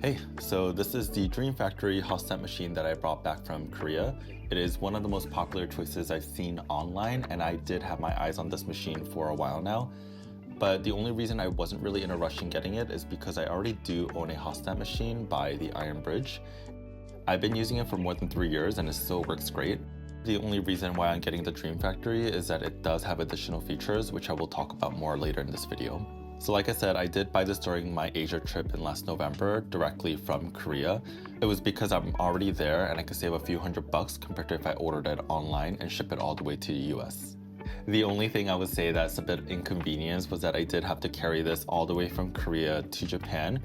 Hey, so this is the Dream Factory house stamp machine that I brought back from Korea. It is one of the most popular choices I've seen online, and I did have my eyes on this machine for a while now. But the only reason I wasn't really in a rush in getting it is because I already do own a house stamp machine by the Iron Bridge. I've been using it for more than 3 years and it still works great. The only reason why I'm getting the Dream Factory is that it does have additional features, which I will talk about more later in this video. So like I said, I did buy this during my Asia trip in last November directly from Korea. It was because I'm already there and I could save a few $100 compared to if I ordered it online and ship it all the way to the US. The only thing I would say that's a bit inconvenience was that I did have to carry this all the way from Korea to Japan,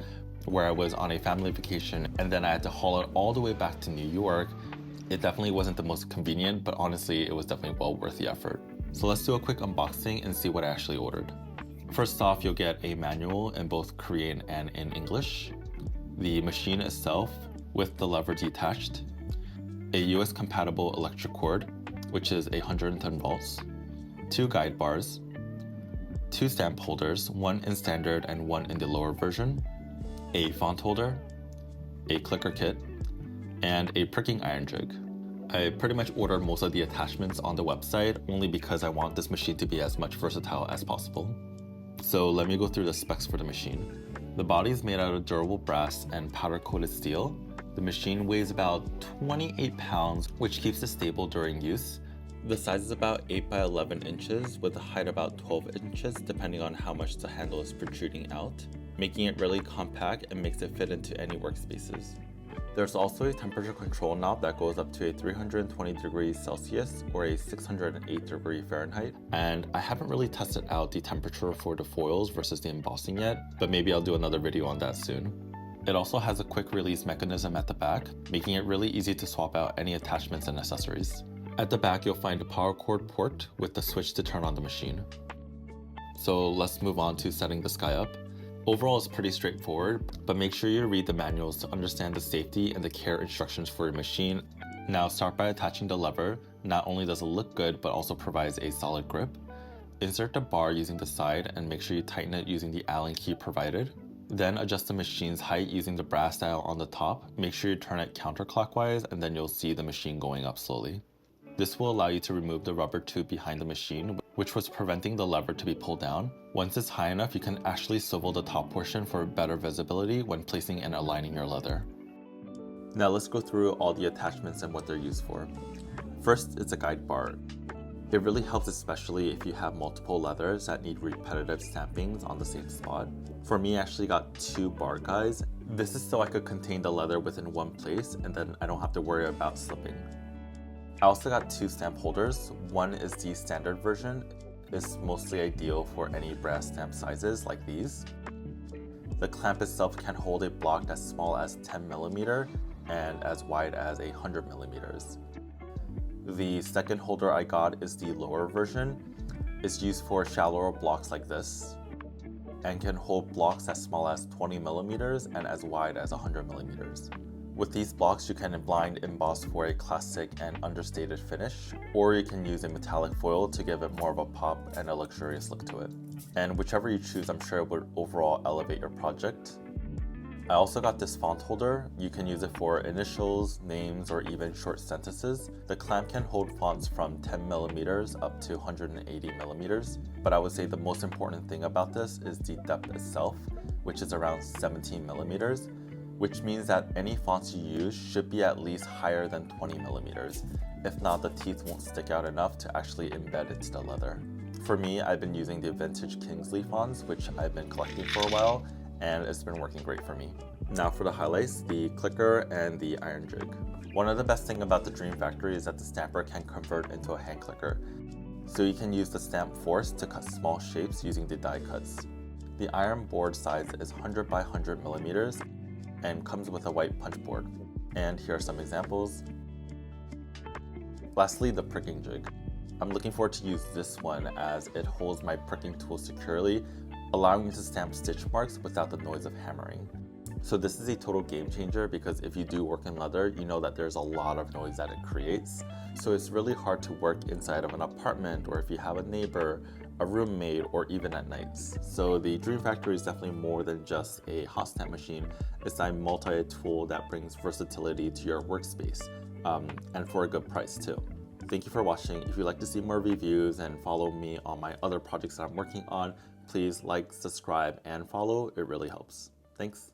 where I was on a family vacation, and then I had to haul it all the way back to New York. It definitely wasn't the most convenient, but honestly, it was definitely well worth the effort. So let's do a quick unboxing and see what I actually ordered. First off, you'll get a manual in both Korean and in English, the machine itself with the lever detached, a US compatible electric cord, which is 110 volts, 2 guide bars, 2 stamp holders, one in standard and one in the lower version, a font holder, a clicker kit, and a pricking iron jig. I pretty much ordered most of the attachments on the website only because I want this machine to be as much versatile as possible. So let me go through the specs for the machine. The body is made out of durable brass and powder coated steel. The machine weighs about 28 pounds, which keeps it stable during use. The size is about 8 by 11 inches with a height about 12 inches depending on how much the handle is protruding out, making it really compact and makes it fit into any workspaces. There's also a temperature control knob that goes up to a 320 degrees Celsius or a 608 degree Fahrenheit. And I haven't really tested out the temperature for the foils versus the embossing yet, but maybe I'll do another video on that soon. It also has a quick release mechanism at the back, making it really easy to swap out any attachments and accessories. At the back, you'll find a power cord port with the switch to turn on the machine. So let's move on to setting this guy up. Overall, it's pretty straightforward, but make sure you read the manuals to understand the safety and the care instructions for your machine. Now start by attaching the lever. Not only does it look good, but also provides a solid grip. Insert the bar using the side and make sure you tighten it using the Allen key provided. Then adjust the machine's height using the brass dial on the top. Make sure you turn it counterclockwise and then you'll see the machine going up slowly. This will allow you to remove the rubber tube behind the machine, which was preventing the lever to be pulled down. Once it's high enough, you can actually swivel the top portion for better visibility when placing and aligning your leather. Now let's go through all the attachments and what they're used for. First, it's a guide bar. It really helps especially if you have multiple leathers that need repetitive stampings on the same spot. For me, I actually got 2 bar guides. This is so I could contain the leather within one place and then I don't have to worry about slipping. I also got 2 stamp holders. One is the standard version. It's mostly ideal for any brass stamp sizes like these. The clamp itself can hold a block as small as 10mm and as wide as 100mm. The second holder I got is the lower version. It's used for shallower blocks like this and can hold blocks as small as 20mm and as wide as 100mm. With these blocks, you can blind emboss for a classic and understated finish, or you can use a metallic foil to give it more of a pop and a luxurious look to it. And whichever you choose, I'm sure it would overall elevate your project. I also got this font holder. You can use it for initials, names, or even short sentences. The clamp can hold fonts from 10mm up to 180mm, but I would say the most important thing about this is the depth itself, which is around 17mm. Which means that any fonts you use should be at least higher than 20mm. If not, the teeth won't stick out enough to actually embed into the leather. For me, I've been using the vintage Kingsley fonts, which I've been collecting for a while, and it's been working great for me. Now for the highlights, the clicker and the iron jig. One of the best things about the Dream Factory is that the stamper can convert into a hand clicker. So you can use the stamp force to cut small shapes using the die cuts. The iron board size is 100 by 100mm, and comes with a white punch board. And here are some examples. Lastly, the pricking jig. I'm looking forward to use this one as it holds my pricking tool securely, allowing me to stamp stitch marks without the noise of hammering. So this is a total game changer because if you do work in leather, you know that there's a lot of noise that it creates. So it's really hard to work inside of an apartment, or if you have a neighbor, a roommate, or even at nights. So the Dream Factory is definitely more than just a hot stamp machine. It's a multi-tool that brings versatility to your workspace, and for a good price too. Thank you for watching. If you'd like to see more reviews and follow me on my other projects that I'm working on, please like, subscribe, and follow. It really helps. Thanks.